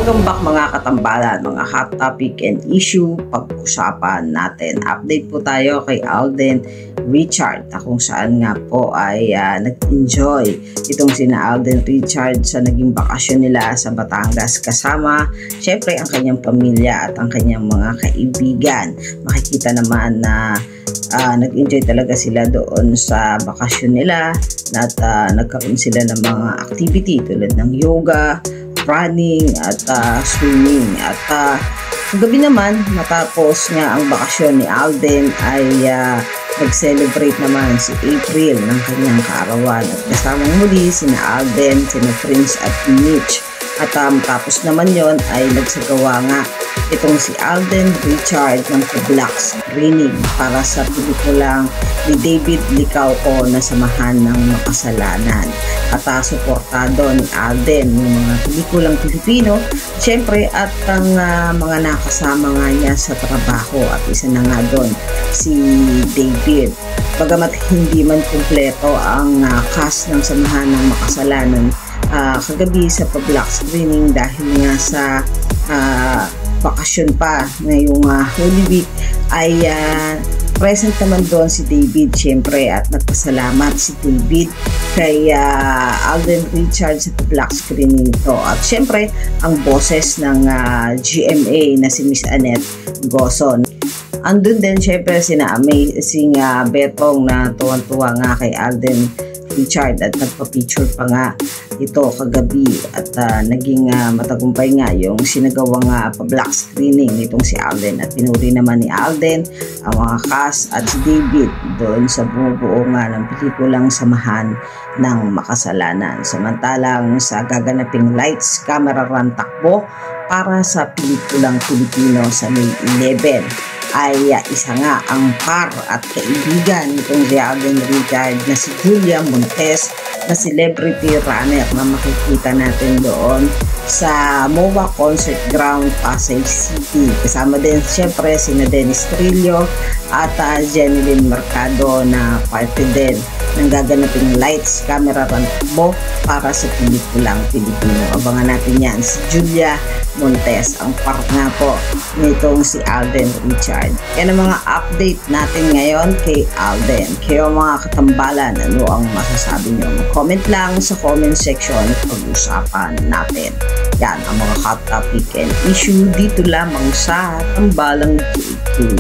Welcome back mga katambalan, mga hot topic and issue pag-usapan natin. Update po tayo kay Alden Richard na kung saan nga po ay nag-enjoy itong sina Alden Richard sa naging bakasyon nila sa Batangas kasama syempre ang kanyang pamilya at ang kanyang mga kaibigan. Makikita naman na nag-enjoy talaga sila doon sa bakasyon nila at nagkaroon sila ng mga activity tulad ng yoga, running at swimming. At gabi naman matapos nga ang bakasyon ni Alden ay nag-celebrate naman si April ng kanyang kaarawan at kasamang muli sina Alden, sina Prince at Mitch. At tapos naman yon ay nagsagawa nga itong si Alden Richard ng black screening para sa pelikulang ni David Licauco na Samahan ng Makasalanan. At suportado ni Alden yung mga pelikulang Pilipino, syempre at ang mga nakasama nga niya sa trabaho at isa na nga doon si David. Bagamat hindi man kumpleto ang cast ng Samahan ng Makasalanan kagabi sa pa-black screening dahil nga sa bakasyon pa ngayong Holy Week ay present naman doon si David syempre at nagpasalamat si David kay Alden Richard sa black screening ito at syempre ang boses ng GMA na si Miss Annette Gozon. Andun din syempre sina Amazing Betong na tuwan-tuwa nga kay Alden Richard at nagpa-picture pa nga ito kagabi at naging matagumpay nga yung sinagawang pa-black screening nitong si Alden at pinuri naman ni Alden ang mga cast at si David doon sa bumubuo nga ng pelikulang Samahan ng Makasalanan. Samantalang sa gaganaping lights, camera run takbo para sa pelikulang Pilipino sa May 11 ay isa nga ang par at kaibigan nitong si Alden Richard na si Julia Montes na celebrity runner na makikita natin doon sa MOA Concert Ground, Pasay City. Kasama din siyempre sina Dennis Trillo at Jeneline Mercado na parte din ng gaganaping lights, camera run mo para sa pelikulang Pilipino. Abangan natin yan. Si Julia Montes ang part nga po nitong si Alden Richard. Yan ang mga update natin ngayon kay Alden. Kayo mga katambalan, ano ang masasabi nyo? Comment lang sa comment section at pag-usapan natin. Yan ang mga hot topic and issue dito lamang sa Tambalang JK.